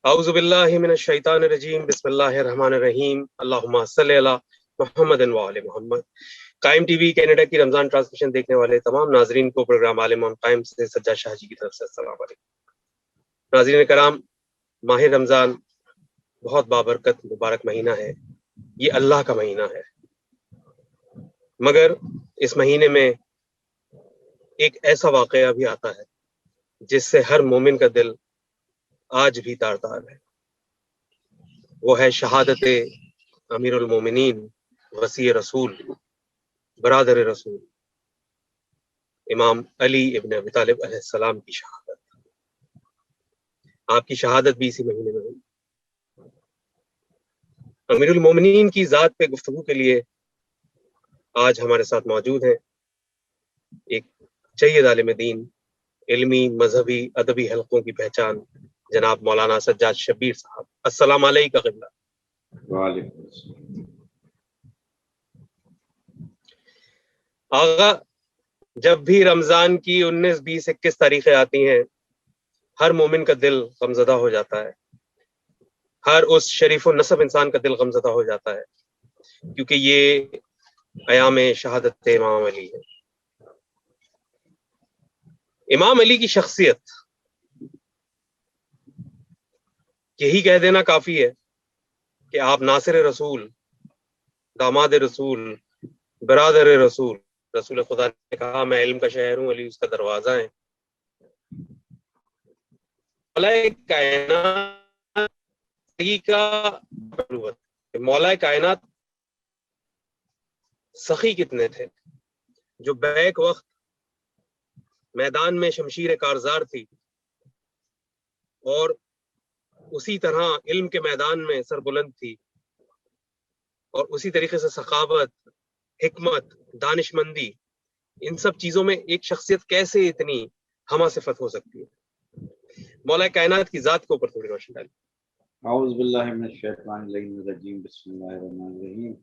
اعوذ باللہ من الشیطان الرجیم بسم اللہ الرحمن الرحیم اللہم صلی علی محمد و آل محمد۔ قائم ٹی وی کینیڈا کی رمضان ٹرانسمیشن دیکھنے والے تمام ناظرین کو پروگرام عالم آن قائم سے سجاد شاہ جی کی طرف سے السلام علیکم۔ ناظرین کرام، ماہ رمضان بہت بابرکت مبارک مہینہ ہے، یہ اللہ کا مہینہ ہے، مگر اس مہینے میں ایک ایسا واقعہ بھی آتا ہے جس سے ہر مومن کا دل آج بھی تار تار ہے۔ وہ ہے شہادت امیر المومنین وصی رسول برادر رسول امام علی ابن ابی طالب علیہ السلام کی شہادت۔ آپ کی شہادت بھی اسی مہینے میں ہوئی۔ امیر المومنین کی ذات پہ گفتگو کے لیے آج ہمارے ساتھ موجود ہیں ایک جید عالم دین، علمی، مذہبی، ادبی حلقوں کی پہچان جناب مولانا سجاد شبیر صاحب۔ السلام علیکم قبلہ۔ وعلیکم السلام۔ آغا، جب بھی رمضان کی 19، 20، 21 تاریخیں آتی ہیں ہر مومن کا دل غمزدہ ہو جاتا ہے، ہر اس شریف و نسب انسان کا دل غمزدہ ہو جاتا ہے، کیونکہ یہ ایام شہادت امام علی ہے۔ امام علی کی شخصیت یہی کہہ دینا کافی ہے کہ آپ ناصر رسول، داماد رسول، برادر رسول، رسول خدا نے کہا میں علم کا شہر ہوں، علی اس کا دروازہ ہے۔ مولا کائنات سخی کتنے تھے، جو بیک وقت میدان میں شمشیر کارزار تھی اور اسی طرح علم کے میدان میں سربلند تھی، اور اسی طریقے سے سخاوت، حکمت، دانش مندی، ان سب چیزوں میں ایک شخصیت کیسے اتنی ہمہ صفت ہو سکتی ہے؟ مولا کائنات کی ذات کے اوپر تھوڑی روشنی ڈالی۔ اعوذ باللہ من الشیطان الرجیم بسم اللہ الرحمن الرحیم۔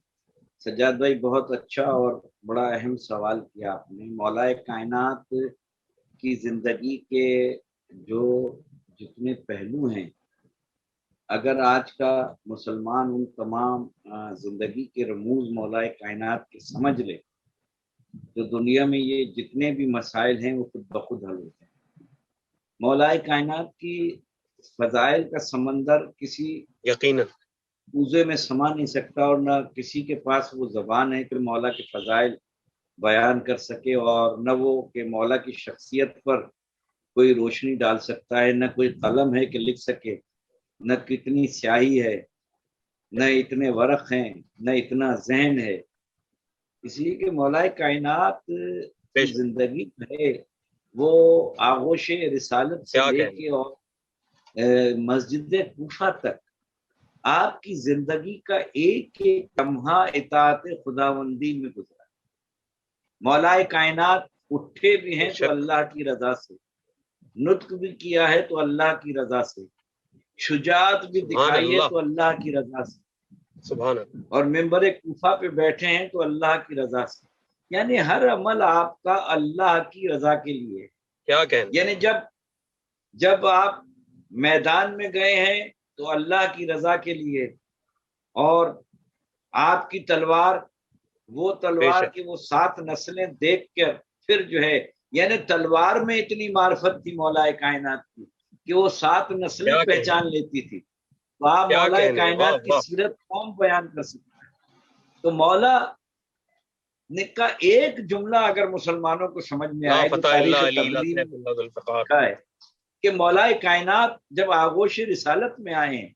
سجاد بھائی، بہت اچھا اور بڑا اہم سوال کیا آپ نے۔ مولا کائنات کی زندگی کے جو جتنے پہلو ہیں، اگر آج کا مسلمان ان تمام زندگی کے رموز مولا کائنات کے سمجھ لے تو دنیا میں یہ جتنے بھی مسائل ہیں وہ خود بخود حل ہوتے ہیں۔ مولا کائنات کی فضائل کا سمندر کسی یقیناً کوزے میں سما نہیں سکتا، اور نہ کسی کے پاس وہ زبان ہے کہ مولا کے فضائل بیان کر سکے، اور نہ وہ کہ مولا کی شخصیت پر کوئی روشنی ڈال سکتا ہے، نہ کوئی قلم ہے کہ لکھ سکے، نہ کتنی سیاہی ہے، نہ اتنے ورق ہیں، نہ اتنا ذہن ہے۔ اس لیے کہ مولا کائنات کی زندگی ہے وہ آغوش رسالت سے لے کے اور مسجد کوفہ تک آپ کی زندگی کا ایک ایک لمحہ اطاعت خداوندی میں گزرا۔ مولا کائنات اٹھے بھی ہیں تو اللہ کی رضا سے، نطق بھی کیا ہے تو اللہ کی رضا سے، شجاعت بھی دکھائی ہے تو اللہ کی رضا سے، سبحان اللہ، اور ممبر کوفہ پہ بیٹھے ہیں تو اللہ کی رضا سے۔ یعنی ہر عمل آپ کا اللہ کی رضا کے لیے۔ کیا کہنا، یعنی جب آپ میدان میں گئے ہیں تو اللہ کی رضا کے لیے، اور آپ کی تلوار وہ تلوار کی وہ 7 نسلیں دیکھ کر پھر جو ہے، یعنی تلوار میں اتنی معرفت تھی مولا کائنات کی کہ وہ 7 نسلیں پہچان لیتی تھی۔ تو آپ مولا کائنات کی سیرت کون بیان کر سکتا ہے؟ تو مولا نے کا ایک جملہ اگر مسلمانوں کو سمجھ میں آئے تو تاریخ تبلیغ کا ہے کہ مولا کائنات جب آغوش رسالت میں آئے ہیں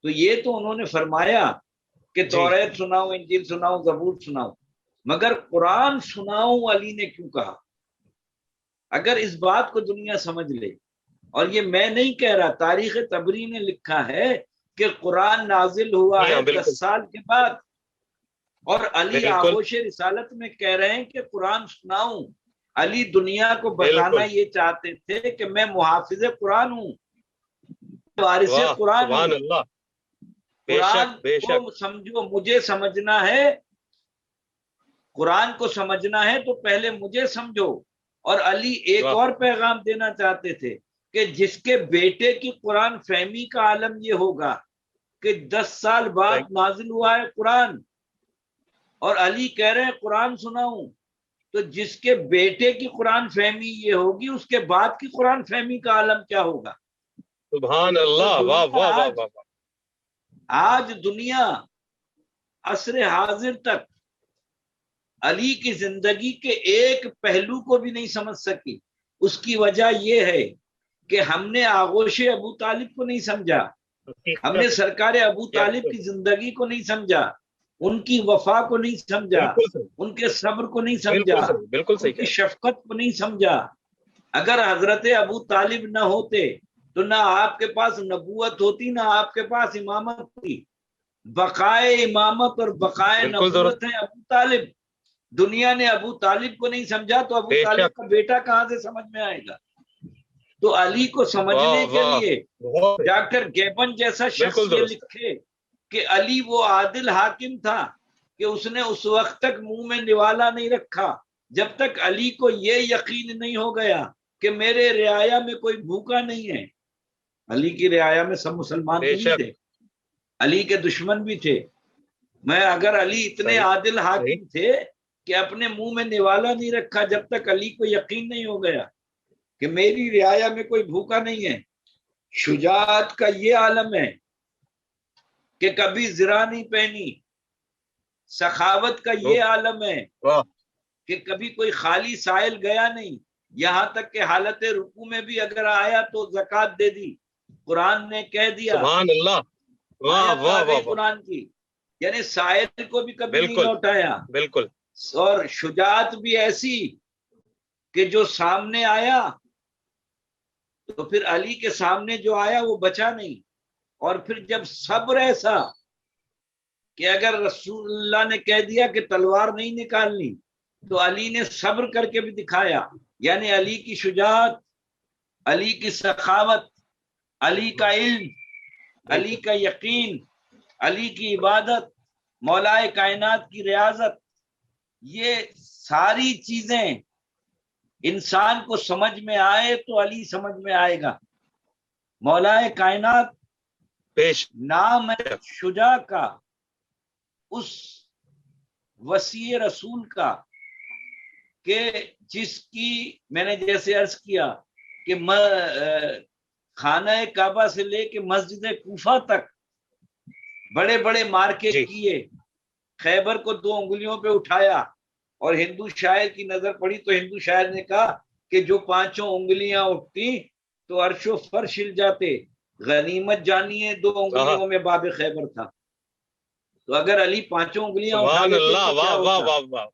تو یہ تو انہوں نے فرمایا کہ توریت سناؤں، انجیل سناؤں، زبور سناؤں، مگر قرآن سناؤں علی نے کیوں کہا؟ اگر اس بات کو دنیا سمجھ لے، اور یہ میں نہیں کہہ رہا، تاریخ تبری نے لکھا ہے کہ قرآن نازل ہوا ہے 10 سال کے بعد، اور علی آغوش رسالت میں کہہ رہے ہیں کہ قرآن سناؤں۔ علی دنیا کو بتانا یہ چاہتے تھے کہ میں محافظ قرآن ہوں، وارث قرآن ہوں۔ قرآن کو سمجھو، مجھے سمجھنا ہے، قرآن کو سمجھنا ہے تو پہلے مجھے سمجھو۔ اور علی ایک اور پیغام دینا چاہتے تھے کہ جس کے بیٹے کی قرآن فہمی کا عالم یہ ہوگا کہ 10 سال بعد نازل ہوا ہے قرآن، اور علی کہہ رہے ہیں قرآن سناؤں، تو جس کے بیٹے کی قرآن فہمی یہ ہوگی، اس کے بعد کی قرآن فہمی کا عالم کیا ہوگا؟ سبحان اللہ، واہ واہ واہ واہ۔ آج دنیا عصر حاضر تک علی کی زندگی کے ایک پہلو کو بھی نہیں سمجھ سکی۔ اس کی وجہ یہ ہے کہ ہم نے آغوش ابو طالب کو نہیں سمجھا، ہم نے سرکار ابو طالب کی زندگی کو نہیں سمجھا، ان کی وفا کو نہیں سمجھا، ان کے صبر کو نہیں سمجھا، ان کی شفقت کو نہیں سمجھا۔ اگر حضرت ابو طالب نہ ہوتے تو نہ آپ کے پاس نبوت ہوتی، نہ آپ کے پاس امامت ہوتی۔ بقائے امامت اور بقائے نبوت ہے ابو طالب۔ دنیا نے ابو طالب کو نہیں سمجھا تو ابو طالب کا بیٹا کہاں سے سمجھ میں آئے گا؟ تو علی کو سمجھنے کے لیے ڈاکٹر گیبن جیسا شخص یہ لکھے کہ علی وہ عادل حاکم تھا کہ اس نے اس وقت تک منہ میں نوالا نہیں رکھا جب تک علی کو یہ یقین نہیں ہو گیا کہ میرے رعایا میں کوئی بھوکا نہیں ہے۔ علی کی رعایا میں سب مسلمان نہیں تھے، علی کے دشمن بھی تھے۔ اگر علی اتنے عادل حاکم تھے کہ اپنے منہ میں نوالا نہیں رکھا جب تک علی کو یقین نہیں ہو گیا کہ میری رعایا میں کوئی بھوکا نہیں ہے۔ شجاعت کا یہ عالم ہے کہ کبھی زرہ نہیں پہنی، سخاوت کا یہ عالم ہے کہ کبھی کوئی خالی سائل گیا نہیں، یہاں تک کہ حالت رکوع میں بھی اگر آیا تو زکوٰۃ دے دی۔ قرآن نے کہہ دیا، سبحان اللہ، واہ واہ واہ، قرآن کی یعنی سائل کو بھی کبھی نہیں لوٹایا۔ بالکل۔ اور شجاعت بھی ایسی کہ جو سامنے آیا تو پھر علی کے سامنے جو آیا وہ بچا نہیں، اور پھر جب صبر ایسا کہ اگر رسول اللہ نے کہہ دیا کہ تلوار نہیں نکالنی تو علی نے صبر کر کے بھی دکھایا۔ یعنی علی کی شجاعت، علی کی سخاوت، علی کا علم، علی کا یقین، علی کی عبادت، مولائے کائنات کی ریاضت، یہ ساری چیزیں انسان کو سمجھ میں آئے تو علی سمجھ میں آئے گا۔ مولائے کائنات نام ہے شجاع کا، اس وسیع رسول کا کہ جس کی میں نے جیسے عرض کیا کہ خانہ کعبہ سے لے کے مسجد کوفہ تک بڑے بڑے مارکے کیے، خیبر کو 2 انگلیوں پہ اٹھایا، اور ہندو شاعر کی نظر پڑی تو ہندو شاعر نے کہا کہ جو 5 انگلیاں اٹھتی تو عرش و فرش ہل جاتے، غنیمت جانیے 2 انگلیوں میں باب خیبر تھا۔ تو اگر علی 5 انگلیاں اٹھا لیتے تو کیا ہوتا؟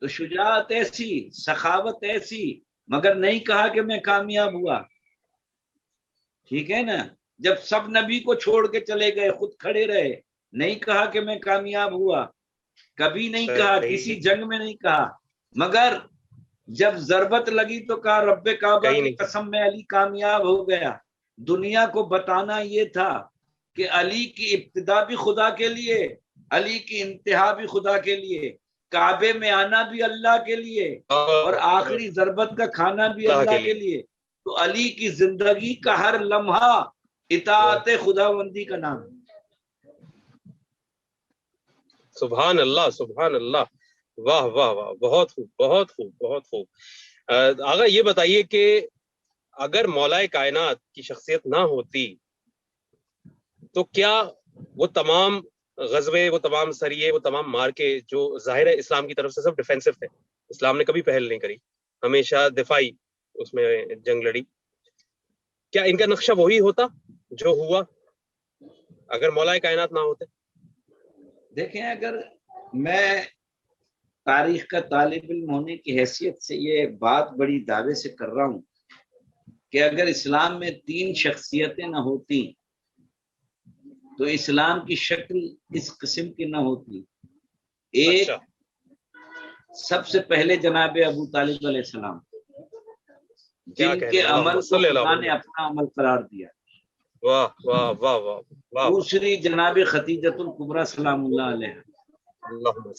تو شجاعت ایسی، سخاوت ایسی، مگر نہیں کہا کہ میں کامیاب ہوا۔ ٹھیک ہے نا، جب سب نبی کو چھوڑ کے چلے گئے خود کھڑے رہے، نہیں کہا کہ میں کامیاب ہوا، کبھی نہیں کہا، کسی جنگ میں نہیں کہا، مگر جب ضربت لگی تو کہا رب کعبہ کی قسم میں علی کامیاب ہو گیا۔ دنیا کو بتانا یہ تھا کہ علی کی ابتدا بھی خدا کے لیے، علی کی انتہا بھی خدا کے لیے، کعبے میں آنا بھی اللہ کے لیے، اور آخری ضربت کا کھانا بھی اللہ کے لیے۔ تو علی کی زندگی کا ہر لمحہ اطاعت خداوندی کا نام ہے۔ سبحان اللہ، سبحان اللہ، واہ واہ واہ، بہت خوب، بہت خوب، بہت خوب۔ آغا یہ بتائیے کہ اگر مولا کائنات کی شخصیت نہ ہوتی تو کیا وہ تمام غزوے، وہ تمام سریے، وہ تمام مارکے جو ظاہر ہے اسلام کی طرف سے سب ڈیفینسو تھے، اسلام نے کبھی پہل نہیں کری، ہمیشہ دفاعی اس میں جنگ لڑی، کیا ان کا نقشہ وہی ہوتا جو ہوا اگر مولا کائنات نہ ہوتے؟ دیکھیں، اگر میں تاریخ کا طالب علم ہونے کی حیثیت سے یہ بات بڑی دعوے سے کر رہا ہوں کہ اگر اسلام میں 3 شخصیتیں نہ ہوتی تو اسلام کی شکل اس قسم کی نہ ہوتی۔ ایک سب سے پہلے جناب ابو طالب علیہ السلام، جن کے عمل کو خدا نے اپنا عمل قرار دیا۔ واہ واہ واہ واہ۔ دوسری جناب خدیجۃ الکبریٰ سلام اللہ علیہ،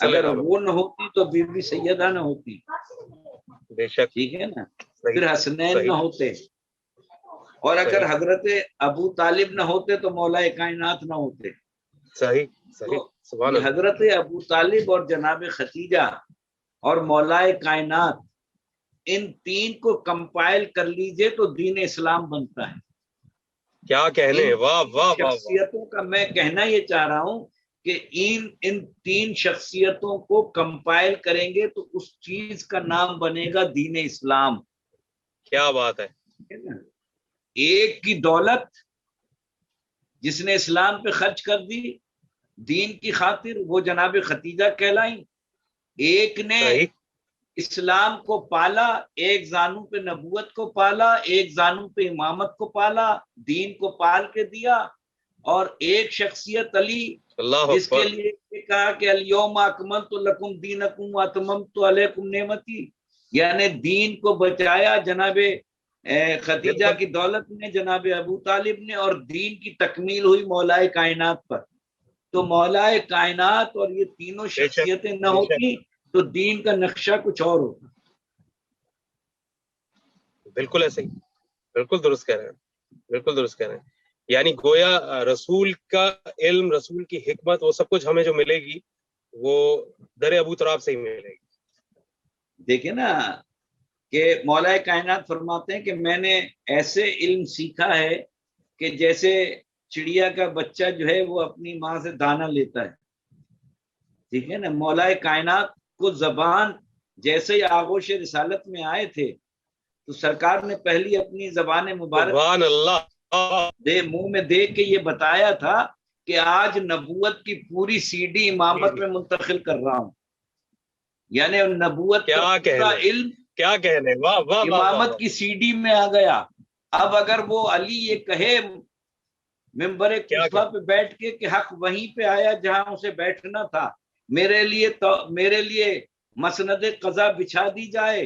اگر وہ نہ ہوتی تو بی بی سیدہ نہ ہوتی، بے شک، ٹھیک ہے نا، پھر حسنین نہ ہوتے، اور اگر حضرت ابو طالب نہ ہوتے تو مولا کائنات نہ ہوتے. صحیح صحیح. سبحان اللہ. حضرت ابو طالب اور جناب خدیجہ اور مولا کائنات ان تین کو کمپائل کر لیجئے تو دین اسلام بنتا ہے. کیا کہنے. واہ واہ واہ. شخصیتوں کا میں کہنا یہ چاہ رہا ہوں کہ ان تین شخصیتوں کو کمپائل کریں گے تو اس چیز کا نام بنے گا دین اسلام. کیا بات ہے. ایک کی دولت جس نے اسلام پہ خرچ کر دی دین کی خاطر وہ جناب خدیجہ کہلائیں. ایک نے اسلام کو پالا، ایک زانو پہ نبوت کو پالا، ایک زانو پہ امامت کو پالا، دین کو پال کے دیا. اور ایک شخصیت علی جس کے لیے کہا کہ الیوم اکملت لکم دینکم واتممت علیکم نعمتی، یعنی دین کو بچایا جناب خدیجہ کی دولت نے، جناب ابو طالب نے، اور دین کی تکمیل ہوئی مولا کائنات پر. تو مولا کائنات اور یہ تینوں شخصیتیں نہ ہوتی تو دین کا نقشہ کچھ اور ہوتا. بالکل ایسے ہی. بالکل درست کہہ رہے ہیں. بالکل درست کہہ رہے ہیں. یعنی گویا رسول کا علم، رسول کی حکمت، وہ سب کچھ ہمیں جو ملے گی وہ در ابو طراب سے ہی ملے گی. دیکھیں نا کہ مولا کائنات فرماتے ہیں کہ میں نے ایسے علم سیکھا ہے کہ جیسے چڑیا کا بچہ جو ہے وہ اپنی ماں سے دانہ لیتا ہے. ٹھیک ہے نا. مولا کائنات کو زبان جیسے ہی آغوش رسالت میں آئے تھے تو سرکار نے پہلی اپنی زبان مبارک سبحان اللہ منہ میں دے کے یہ بتایا تھا کہ آج نبوت کی پوری سی ڈی امامت میں منتقل کر رہا ہوں. یعنی نبوت کا علم کیا کہنے. واہ واہ. امامت کی سی ڈی میں آ گیا. اب اگر وہ علی یہ کہے ممبر کوفہ پہ بیٹھ کے کہ حق وہیں پہ آیا جہاں اسے بیٹھنا تھا، میرے لیے مسند قضا بچھا دی جائے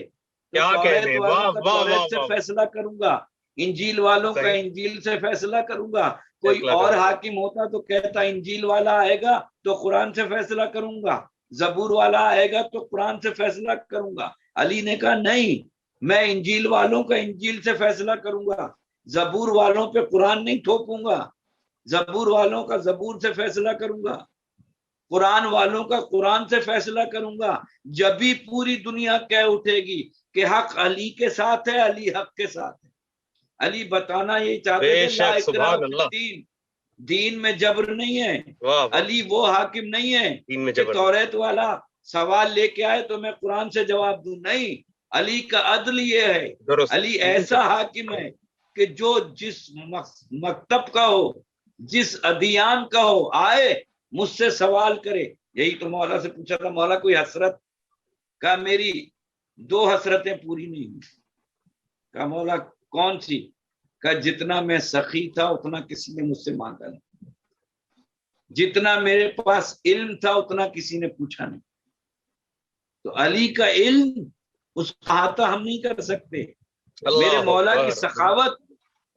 تو توریت والوں کا توریت سے فیصلہ کروں گا، انجیل والوں کا انجیل سے فیصلہ کروں گا. کوئی اور حاکم ہوتا تو کہتا انجیل والا آئے گا تو قرآن سے فیصلہ کروں گا، زبور والا آئے گا تو قرآن سے فیصلہ کروں گا. علی نے کہا نہیں، میں انجیل والوں کا انجیل سے فیصلہ کروں گا، زبور والوں پہ قرآن نہیں تھوپوں گا، زبور والوں کا زبور سے فیصلہ کروں گا، قرآن والوں کا قرآن سے فیصلہ کروں گا. جب بھی پوری دنیا کہہ اٹھے گی کہ حق علی کے ساتھ ہے، علی حق کے ساتھ ہے. علی بتانا یہ چاہتے تھے لا اکراہ فی الدین، دین میں جبر نہیں ہے. علی وہ حاکم نہیں ہے کہ توریت والا سوال لے کے آئے تو میں قرآن سے جواب دوں. نہیں، علی کا عدل یہ ہے، علی ایسا حاکم ہے کہ جو جس مکتب کا ہو، جس ادیان کا ہو، آئے مجھ سے سوال کرے. یہی تو مولا سے پوچھا تھا مولا کوئی حسرت؟ کہا میری 2 حسرتیں پوری نہیں ہوئی. کہا مولا کون سی؟ کہا جتنا میں سخی تھا اتنا کسی نے مجھ سے مانگا نہیں، جتنا میرے پاس علم تھا اتنا کسی نے پوچھا نہیں. تو علی کا علم اس کا احاطہ ہم نہیں کر سکتے، میرے مولا کی سخاوت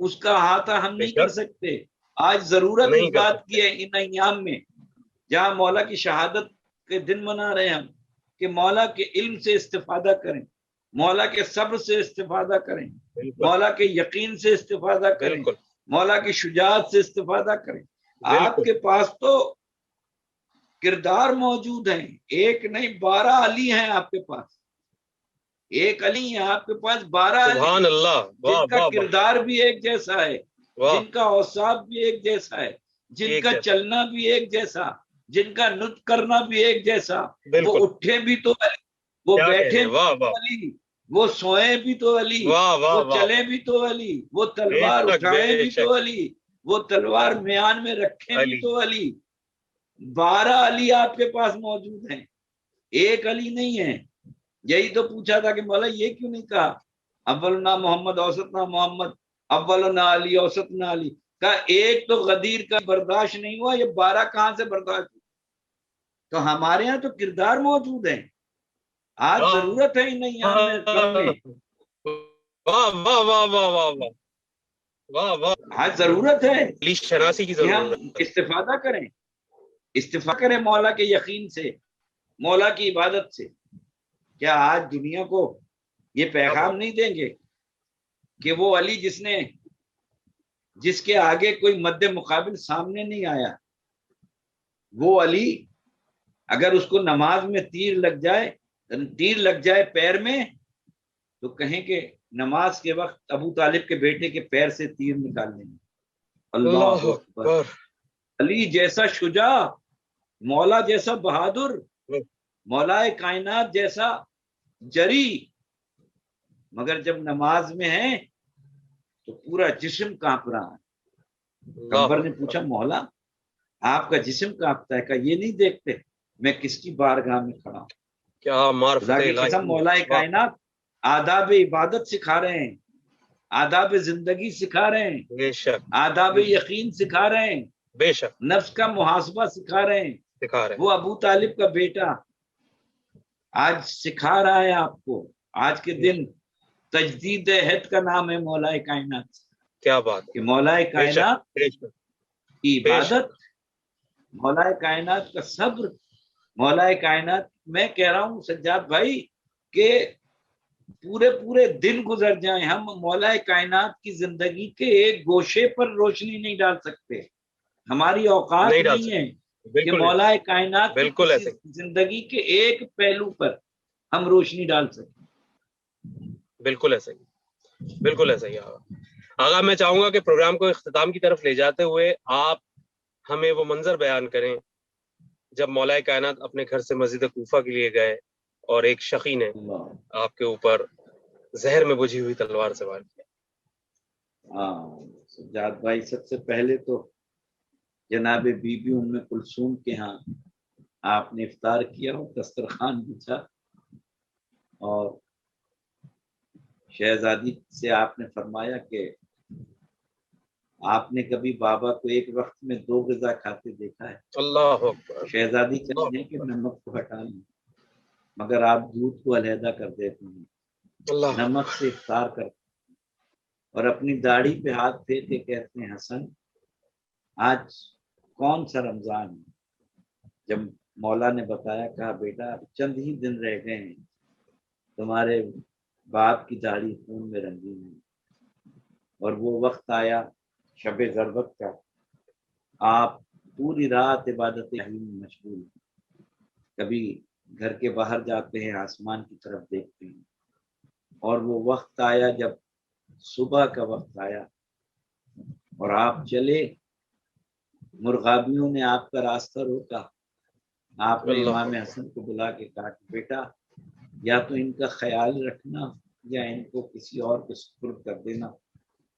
اس کا احاطہ ہم نہیں کر سکتے. آج ضرورت اس بات کی ہے ان ایام میں جہاں مولا کی شہادت کے دن منا رہے ہیں ہم، کہ مولا کے علم سے استفادہ کریں، مولا کے صبر سے استفادہ کریں، مولا کے یقین سے استفادہ کریں، مولا کی شجاعت سے استفادہ کریں. آپ کے پاس تو کردار موجود ہیں، ایک نہیں 12 علی ہیں آپ کے پاس. ایک علی ہے آپ کے پاس 12 علی، جن کا کردار بھی ایک جیسا ہے، جن کا اوصاف بھی ایک جیسا ہے، جن کا چلنا بھی ایک جیسا، جن کا نطق کرنا بھی ایک جیسا. وہ اٹھے بھی تو علی، وہ بیٹھے بھی تو علی، وہ سوئے بھی تو علی، وہ چلے بھی تو علی، وہ تلوار اٹھائے بھی تو علی، وہ تلوار میان میں رکھے بھی تو علی. 12 علی آپ کے پاس موجود ہیں، ایک علی نہیں ہے. یہی تو پوچھا تھا کہ مولا یہ کیوں نہیں کہا اولنا محمد اوسطنا محمد، اولنا علی اوسطنا علی. کا ایک تو غدیر کا برداشت نہیں ہوا، یہ 12 کہاں سے برداشت ہوا؟ تو ہمارے ہاں تو کردار موجود ہیں. آج ضرورت ہے ہی نہیں آج ضرورت ہے کہ ہم استفادہ کریں مولا کے یقین سے، مولا کی عبادت سے. کیا آج دنیا کو یہ پیغام نہیں دیں گے کہ وہ علی جس نے جس کے آگے کوئی مد مقابل سامنے نہیں آیا. وہ علی اگر اس کو نماز میں تیر لگ جائے پیر میں تو کہیں کہ نماز کے وقت ابو طالب کے بیٹے کے پیر سے تیر نکال لیں گے. اللہ اکبر. علی جیسا شجاع، مولا جیسا بہادر، مولا کائنات جیسا جری، مگر جب نماز میں ہے تو پورا جسم کانپ رہا ہے. پیغمبر نے پوچھا مولا آپ کا جسم کانپتا ہے؟ کہ یہ نہیں دیکھتے میں کس کی بارگاہ میں کھڑا ہوں؟ کیا معرفت الہی. مولا کائنات آداب عبادت سکھا رہے ہیں، آداب زندگی سکھا رہے ہیں، بے شک آداب یقین سکھا رہے ہیں، بے شک نفس کا محاسبہ سکھا رہے ہیں. سکھا رہے ہیں. وہ ابو طالب کا بیٹا آج سکھا رہا ہے آپ کو. آج کے دن تجدید عہد کا نام ہے مولا کائنات. کیا بات کہ مولا کائنات بے شک کی عبادت، مولا کائنات کا صبر، مولا کائنات. میں کہہ رہا ہوں سجاد بھائی کہ پورے دن گزر جائیں ہم مولا کائنات کی زندگی کے ایک گوشے پر روشنی نہیں ڈال سکتے. ہماری اوقات نہیں ہے کہ مولا کائنات کی زندگی کے ایک پہلو پر ہم روشنی ڈال سکیں. بالکل ایسا ہی، بالکل ایسا ہی. آغا میں چاہوں گا کہ پروگرام کو اختتام کی طرف لے جاتے ہوئے آپ ہمیں وہ منظر بیان کریں جب مولا کائنات اپنے گھر سے مسجد کوفہ کے لیے گئے اور ایک شقی نے آپ کے اوپر زہر میں بجھی ہوئی تلوار سے وار کیا. سجاد بھائی سب سے پہلے تو جناب بی بی ام کلثوم کے ہاں آپ نے افطار کیا اور دسترخوان بچھا اور شہزادی سے آپ نے فرمایا کہ آپ نے کبھی بابا کو ایک وقت میں 2 غذا کھاتے دیکھا ہے؟ اللہ اکبر. شہزادی چاہتے ہیں کہ نمک کو ہٹا لیں مگر آپ دودھ کو علیحدہ کر دیتے ہیں، نمک سے افطار کرتے ہیں اور اپنی داڑھی پہ ہاتھ پھیر کے کہتے ہیں حسن آج کون سا رمضان ہے؟ جب مولا نے بتایا کہا بیٹا چند ہی دن رہ گئے ہیں، تمہارے باپ کی داڑھی خون میں رنگین ہے اور وہ وقت آیا شب ضربت کا، آپ پوری رات عبادت الہی میں مشغول ہیں. کبھی گھر کے باہر جاتے ہیں آسمان کی طرف دیکھتے ہیں اور وہ وقت آیا جب صبح کا وقت آیا اور آپ چلے، مرغابیوں نے آپ کا راستہ روکا. آپ نے امام حسن کو بلا کے کہا کہ بیٹا یا تو ان کا خیال رکھنا یا ان کو کسی اور کو سپرد کر دینا.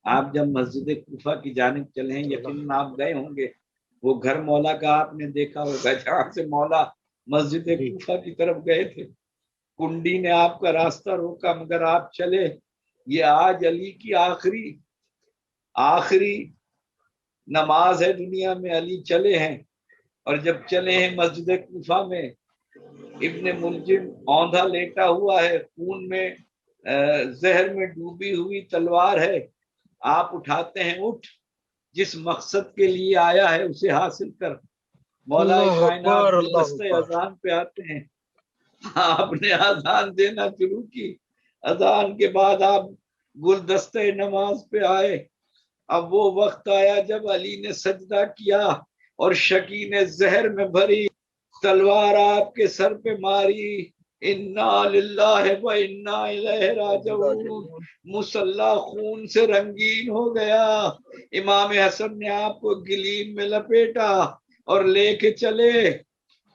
آپ جب مسجد کوفہ کی جانب چلے ہیں یقیناً آپ گئے ہوں گے، وہ گھر مولا کا آپ نے دیکھا ہوگا جہاں سے مولا مسجد کوفہ کی طرف گئے تھے. کنڈی نے آپ کا راستہ روکا مگر آپ چلے. یہ آج علی کی آخری نماز ہے دنیا میں، علی چلے ہیں اور جب چلے ہیں مسجد کوفہ میں ابن ملجم اوندھا لیٹا ہوا ہے، خون میں زہر میں ڈوبی ہوئی تلوار ہے. آپ اٹھاتے ہیں اٹھ، جس مقصد کے لیے آیا ہے اسے حاصل کر. مولا کائنات گلدستہ اذان پہ آتے ہیں، آپ نے اذان دینا شروع کی، اذان کے بعد آپ گلدستہ نماز پہ آئے. اب وہ وقت آیا جب علی نے سجدہ کیا اور شقی نے زہر میں بھری تلوار آپ کے سر پہ ماری. انا للہ و انا الیہ راجعون. مصلی خون سے رنگین ہو گیا. امام حسن نے آپ کو گلیم میں لپیٹا اور لے کے چلے.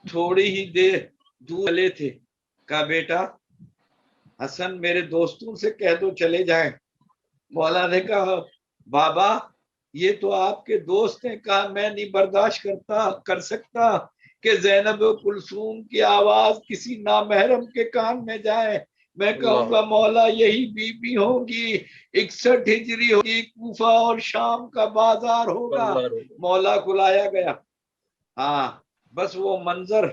تھوڑی ہی دیر دور چلے تھے، کہا بیٹا حسن میرے دوستوں سے کہہ دو چلے جائیں. مولا نے کہا بابا یہ تو آپ کے دوست ہیں. کہا میں نہیں برداشت کر سکتا کہ زینب کلثوم کی آواز کسی نامحرم کے کان میں جائے. میں کہوں گا مولا یہی بی بی ہوگی، 61 ہجری ہوگی، کوفہ اور شام کا بازار ہوگا. مولا کو لایا گیا. ہاں بس وہ منظر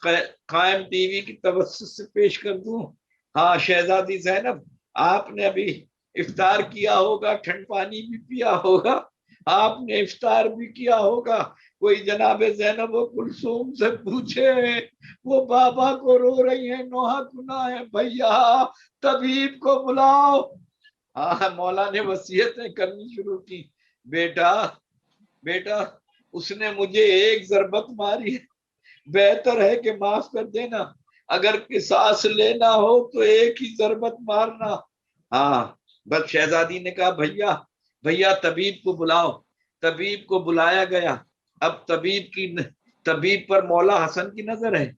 قائم ٹی وی کی توسط سے پیش کر دوں. ہاں شہزادی زینب آپ نے ابھی افطار کیا ہوگا، ٹھنڈ پانی بھی پیا ہوگا، آپ نے افطار بھی کیا ہوگا. کوئی جناب زینب و کلثوم سے پوچھے وہ بابا کو رو رہی ہیں، نوحہ گناہ ہے، بھیا طبیب کو بلاؤ. مولا نے وصیتیں کرنی شروع کی. بیٹا بیٹا اس نے مجھے ایک ضربت ماری ہے، بہتر ہے کہ معاف کر دینا، اگر قصاص لینا ہو تو ایک ہی ضربت مارنا۔ ہاں بس شہزادی نے کہا بھیا طبیب کو بلاؤ۔ طبیب کو بلایا گیا۔ اب طبیب پر مولا حسن کی نظر ہے،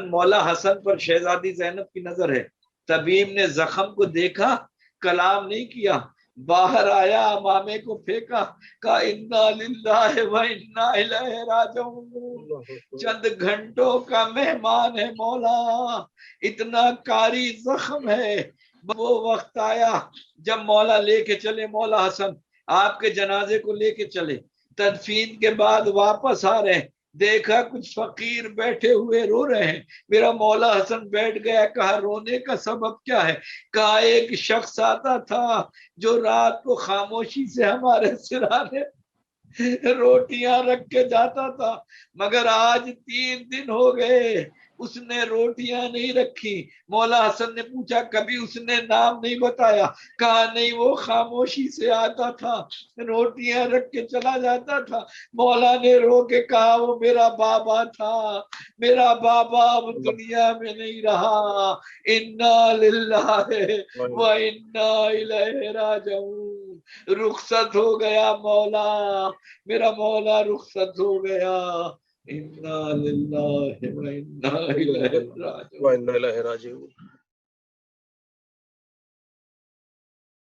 مولا حسن پر شہزادی زینب کی نظر ہے۔ طبیب نے زخم کو دیکھا، کلام نہیں کیا، باہر آیا، امامے کو پھینکا، کہا انا للہ و انا الیہ راجعون، چند گھنٹوں کا مہمان ہے مولا، اتنا کاری زخم ہے۔ وہ وقت آیا جب مولا لے کے چلے، مولا حسن آپ کے جنازے کو لے کے چلے، تدفین کے بعد واپس آ رہے ہیں، دیکھا کچھ فقیر بیٹھے ہوئے رو رہے ہیں۔ میرا مولا حسن بیٹھ گیا، کہا رونے کا سبب کیا ہے؟ کہا ایک شخص آتا تھا جو رات کو خاموشی سے ہمارے سرانے روٹیاں رکھ کے جاتا تھا، مگر آج 3 دن ہو گئے اس نے روٹیاں نہیں رکھی۔ مولا حسن نے پوچھا کبھی اس نے نام نہیں بتایا؟ کہا نہیں، وہ خاموشی سے آتا تھا، روٹیاں رکھ کے چلا جاتا تھا۔ مولا نے رو کے کہا وہ میرا بابا تھا، میرا بابا اب دنیا میں نہیں رہا، انا للہ و انا الیہ راجعون، رخصت ہو گیا مولا، میرا مولا رخصت ہو گیا، انا للہ و انا الیہ راجعون۔